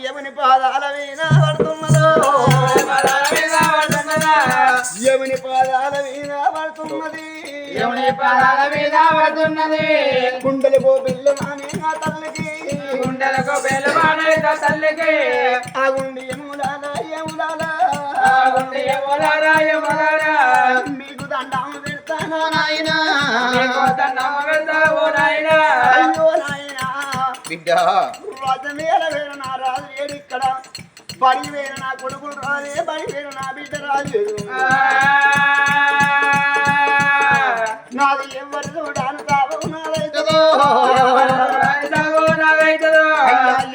యముని పాదాల మీద పడుతున్నదో యముని పాదాల మీద పడుతున్నది యముని పాదాల మీద పడుతున్నది గుండెలకు బెల్లమానే ఆ తల్లికి గుండెలకు బెల్లమానే ఆ తల్లికి ఆ గుండె యములాల యములాల ఆ గుండె యములాల యములాల మీకు దండం పెడతాను నాయనా మీకు దండం పెడతావు నాయనా అయ్యో నాయనా బిడ్డ రాజమేల వేరు నా రాజు ఏడు ఇక్కడ బడి వేరు నా కొడుకులు రాలే బడి వేరు నా బిడ్డ రాజు నాది ఎవరు చూడాలి కావు నాదైతుందో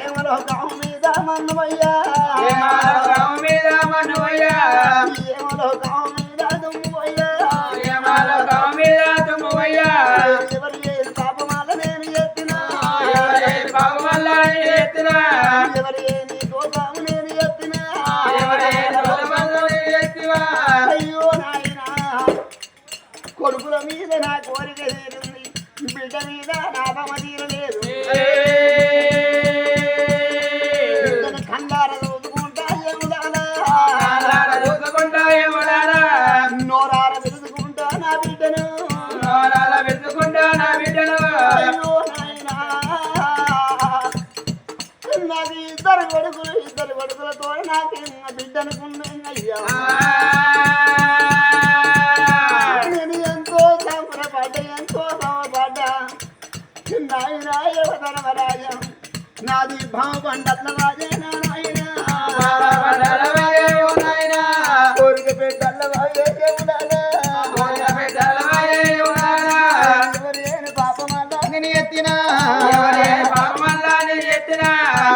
ఏమలో కావు మీద మన్నువయ్యా ఏమలో కావు మీద దుమ్మువయ్యా ఎవరు ఏది పాపమాల నేను ఎత్తినా ఎవరు ఏది దోషము నేను ఎత్తినా అయ్యో నాయనా కొడుకుల మీద నా కోరిక తీరింది బిడ్డ మీద నా బమ తీరలేదు బిడ్డను కండార చూసుకుంటా యములాల నోరార వెతుకుంటా నా బిడ్డను అయ్యో నాయనా నాకు ఇద్దరు కొడుకులతో నాకు బిడ్డనుకున్నాయ్యా నేను ఎంతో ఎంతో బాధపడ్డా నాయనా యువతరవరాజం నాది భావ పండల రాజే నాయనా కోరిక పెట్టల్ల వాయే ఎవరేని పాపమల్లా నేను ఎత్తినా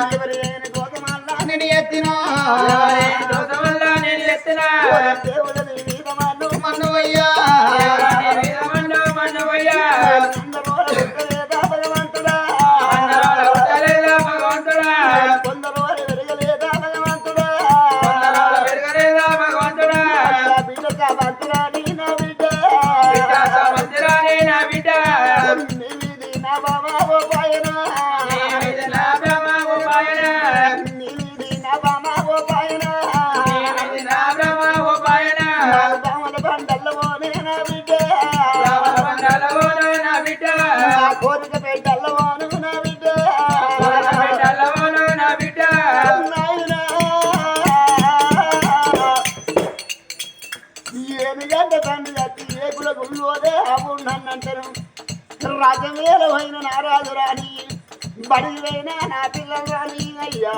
ఎవరేని గోతమల్లా నేను ఎత్తినా దేవుడ మీద మన్నువయ్యా భగవంతుడా కొందరు వెరగలేదా భగవంతుడా బిడ్డ కావంతుడా నీ నా బిడ్డ నీది నా బాబా ఓ పాయనా నీది నా బామా ఓ పాయనా బామల బండల్లవోనే నా బిడ్డ నా కోరిక పెట్టల్లవోను నా బిడ్డ నాయనా ఏమి గంట తండ్రి చచ్చి ఏకుల గుళ్ళోదే అప్పుడు నన్నంటారు రాజమేల పోయిన నా రాజు రాని బడి పోయిన నా పిల్లలు రాని అయ్యా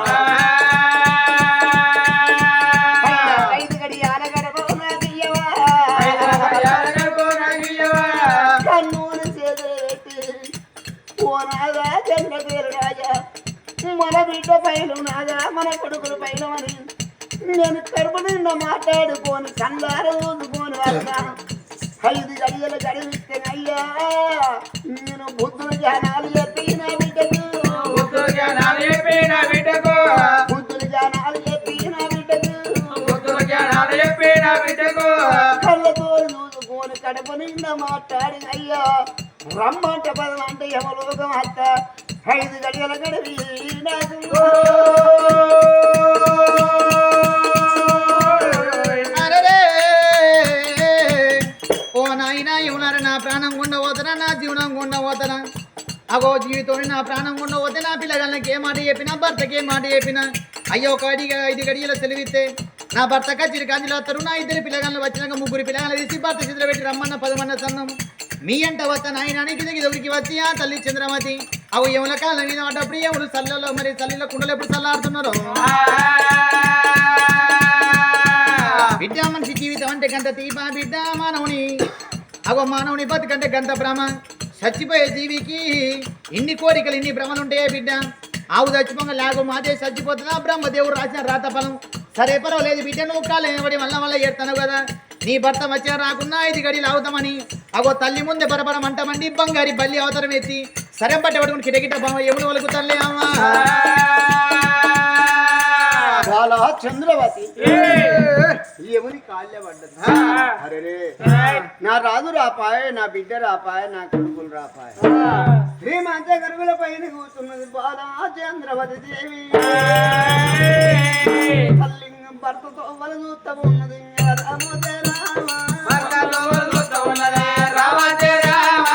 ఐదు గడియాల గడప నాకియ్యవా కన్నూరు చేతులు పెట్టి ఓ నాదా చెండ పేరు రాజా మన బిడ్డ పైలు నాదా మన కొడుకుల పైలు అని నేను కడుపు నిండా మాట్లాడుకోని కందార ఊదుకోని వస్తాను 5 గడియల గడివిస్తే అయ్యా నేను బుద్ధుల జ్ఞానాలు చెప్పి నా బిడ్డకు బుద్ధుల జ్ఞానాలు చెప్పి నా బిడ్డకు కళ్ళతో చూసుకొని కడుపు నిండా మాట్లాడి అయ్యా రమ్మంట పదం అంటే యమలోకం అత్త 5 గడియల గడివి నాకు ఓ నాయనా ఎవరు నా ప్రాణం ఉండబోతున్నా నా జీవనం ఉండబోతున్నా అగో జీవితం నా ప్రాణం ఉండబోతే నా పిల్లగాళ్ళకి ఏ మాట చెప్పినా భర్తకి ఏ మాట చెప్పినా అయ్యో ఒక 5 గడియల సెలవిస్తే నా భర్త కచ్చిరి కాంజిలో వస్తారు నా 2 పిల్లగాళ్ళు వచ్చినాక 3 పిల్లగాళ్ళు తీసి భర్త చేతిలో పెట్టి రమ్మన్న 10 మంది సన్నం మీ అంట వద్ద నాయనానికి దగ్గరికి వచ్చి ఆ తల్లి చంద్రమతి అవు ఎవల కాళ్ళ మీద పడ్డప్పుడు ఎవరు చల్లలో మరి చల్లిలో కుండలు ఎప్పుడు చల్లాడుతున్నారు బిడ్డ మనిషి జీవితం అంటే గంట తీప బిడ్డ మానవుని అగో మానవుని బతుకంటే గంట భ్రమ చచ్చిపోయే జీవికి ఇన్ని కోరికలు ఇన్ని భ్రమలు ఉంటాయే బిడ్డ ఆవు చచ్చిపోగా లాగో మాదే చచ్చిపోతుందా బ్రహ్మదేవుడు రాసిన రాత ఫలం సరే పర్వాలేదు బిడ్డ నువ్వు కాలు ఎవడి వల్ల ఏడుతాను కదా నీ భర్త వచ్చా రాకున్నా 5 గడియలు అవుతామని అగో తల్లి ముందే బరబరమంటామండి బంగారి బల్లి అవతరం ఎత్తి సరే పట్టబడుకుని కిటకిట ఎముడు వలకు తల్లి అమ్మా చంద్రవతి ఎవరి కాళ్ళే పడ్డది అరే నా రాజు రాపాయే నా బిడ్డ రాపాయే నా కొడుకులు రాపాయే శ్రీమంత గరుగుల పైన కూర్చున్నది బాలా చంద్రవతి దేవి తల్లింగం భర్తతో వల చూస్తా ఉన్నది రామోదే రామ భర్తలో చూస్తూ ఉన్నదే రామోదే రామ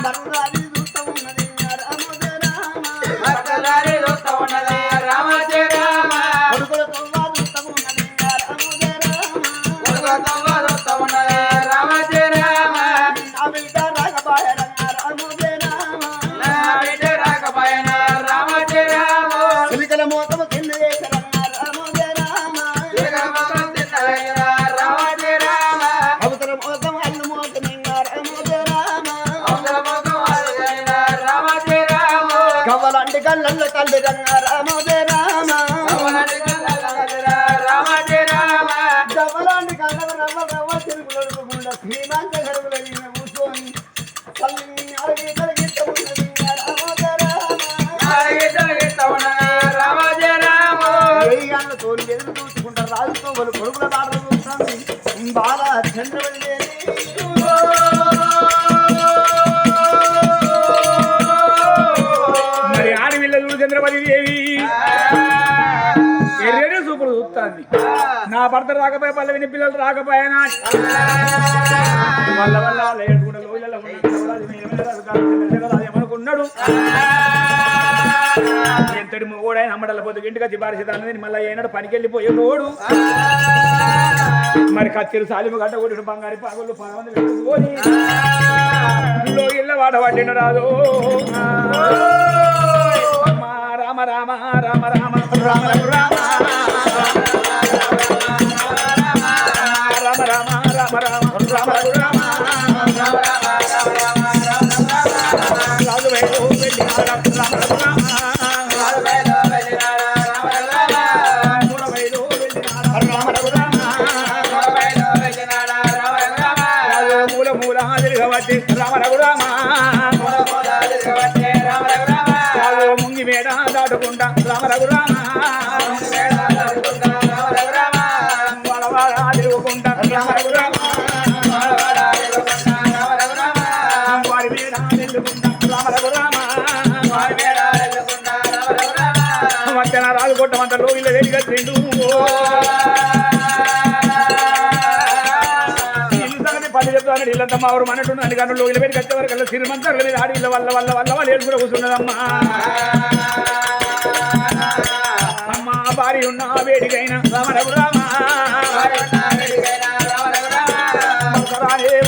భర్తాది చూస్తా ఉన్నది రామోదే రామ భర్తలారి చూస్తూ ఉన్నదే రామోదే రామ కొడుకులతో వల చూస్తా ఉన్నది రామోదే రామ కొడుకులతో చూస్తూ ఉన్నదే రామోదే రామ నా బిడ్డ రాగబాయ రామోదే రామ నా బిడ్డ రాకపోయిన రామోదే రామ చిలికల మోతము కింద రామోదే రామ జగన్ మొత్తం తిన్నదైన రామోదే రామ అవతల మోతం అల్లు మోతం రామోదే రామ అవతల మొత్తం అలగైన రామోదే రామ కవ్వలంటి కళ్ళల్లో తల్లి రామోదే రామ అవలాంటి కళ్ళగల రామోదే రామ కవ్వలాంటి కళ్ళకు రవ్వ రవ్వ తిరుగులడుకుండా శ్రీమంత గడుగుల కూర్చొని తల్లిని అడిగి కలిగిస్తూ ఉన్నది రామోదే రామ నాలుగిద్దరు ఉన్నదే రామోదే రామ ఏ గంటల తోలు ఎదురు చూసుకుంటా రాజుతో వాళ్ళు కొడుకుల బాటలు చూస్తుంది బాగా చంద్రవతి మరి ఆడవిల్ల చూడు చంద్రపతి దేవి ఎర్రని సూపులు చూస్తుంది నా భర్త రాకపోయే పల్లవిని పిల్లలు రాకపోయానా వల్ల వల్ల లేకుండా లోయలలో ఏమనుకున్నాడు ఎంతటి మొగోడైన అమ్మడల పొద్దు ఇంటికి వచ్చి బారిసేదాన్ని మళ్ళీ ఏనాడు పనికి వెళ్ళిపోయే రోడు మరి కత్తిరు సాలిము గడ్డ కొట్టిన బంగారు పాగులు పరమంది పెట్టుకొని లోయల్లో వాడ పట్టిన రాదు రామ రామ రామ రామ రామ రామ రామ రామ రామ రామ రామ రాజు వేలు వెళ్ళినాడ రామ రామ మూల వేలు వెళ్ళినాడ రామ రాజు మూల మూల తిరగబట్టి రామ రఘురామ రాజు ముంగి మేడ దాటుకుంటా రామ రఘురామ వాడ తిరుగుకుంటా రామ రఘురామ వారి మేడ తిరుగుకుంటా రామ రఘురామ మధ్యాహ్న రాజు కొట్టమంత లోగిల వెలిగా తిండు పని చెప్తాను ఇల్లంతా మా ఊరు మనట్టు అని కానీ లోగిల పెట్టి కట్టే వరకు సిరిమంతర్ల మీద ఆడి వల్ల వల్ల వల్ల వాళ్ళు ఏడుపులో కూర్చున్నదమ్మా అమ్మ భార్య ఉన్న వేడికైనా రామ రఘురామ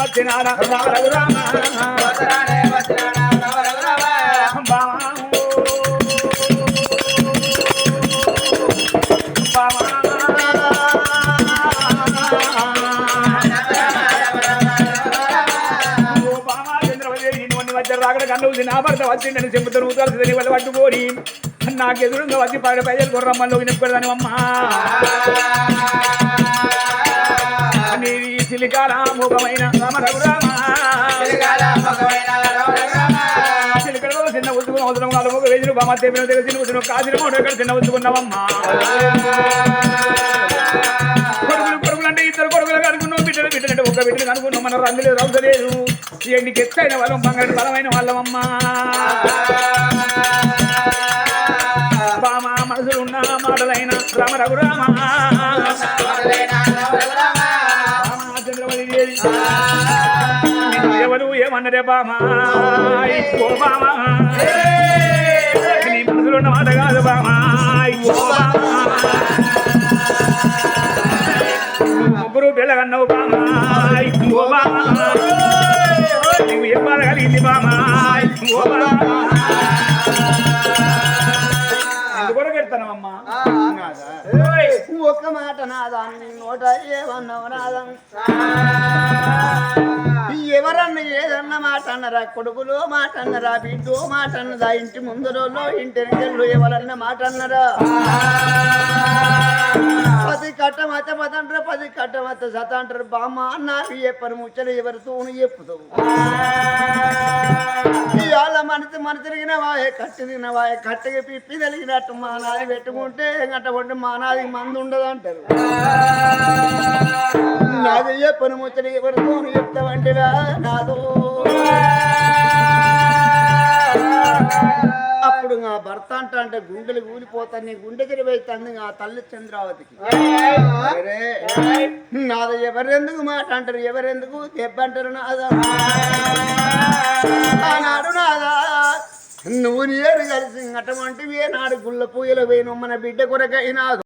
వచ్చినాడ రామ రఘురామ రాకడ కన్ను నా భర్త వచ్చిండని చెప్పు తిరుగుతాల్సిందని వాళ్ళు పట్టుకొని నాకు ఎదురుగా వచ్చి పది పైసలు గుర్రమ్మలో నింపెడదాని అమ్మా నీవి చిలికాల ముఖమైన రామ రఘురామ చిలికడలో చిన్న ఉద్దుకున్న అవసరం వాళ్ళు ఒక వేజులు బామ తెప్పిన దగ్గర చిన్న ఉద్దును కాసిన మూడు ఎక్కడ చిన్న ఉద్దుకున్నావమ్మా కొడుకులు అంటే ఇద్దరు కొడుకులు అనుకున్నావు బిడ్డలు బిడ్డలంటే ఒక బిడ్డలు అనుకున్నాం మన రంగులేదు రౌసలేదు ఎండికి ఎత్తైన వాళ్ళం బంగారు బలమైన వాళ్ళమమ్మా బామ మనసులు ఉన్న మాటలైన రామ రఘురామ చంద్రవతి దేవి ఎవరు ఏమన్నరే బామా బామా నీ మనసులో ఉన్న మాట కాదు బామా ముగ్గురు పిల్లగన్నావు బామా నువ్వు ఏం బాధ కలిగింది బామా ఎందుకు పెడతానమ్మా ఒక్క మాట నాదాన్ని నోట ఏమన్నావు నాదం ఎవరన్నా ఏదన్నా మాట అన్నరా కొడుకులో మాట అన్నరా బిడ్డో మాట అన్నదా ఇంటి ముందులో ఇంటి వెనకల్లో ఎవరన్నా మాట అన్నరా 10 కట్టమత పదంటారు 10 కట్టమత సత అంటారు బామ్మ నాకు చెప్పరు ముచ్చలు ఎవరితో చెప్పుతావు ఇవాళ మన తిరిగినవాయే కట్టి తినవాయే కట్టగా పిప్పి తెలిగినట్టు మా నాది పెట్టుకుంటే గంట పట్టి మా నాది మంది ఉండదు అంటారు నాది చెప్పను ముచ్చలు ఎవరితో చెప్తావంటివా నాదో ఆ భర్త అంటే గుండెలు కూలిపోతాను నీ గుండె తిరిగిపోతుంది ఆ తల్లి చంద్రావతికి అరే, నాది ఎవరెందుకు మాట అంటారు ఎవరెందుకు దెబ్బ అంటారు నాదా ఆనాడు నాదా నువ్వు నేను కలిసి అటువంటి నాడు గుళ్ళ పూయలు వేయను మన బిడ్డ కొరకైనా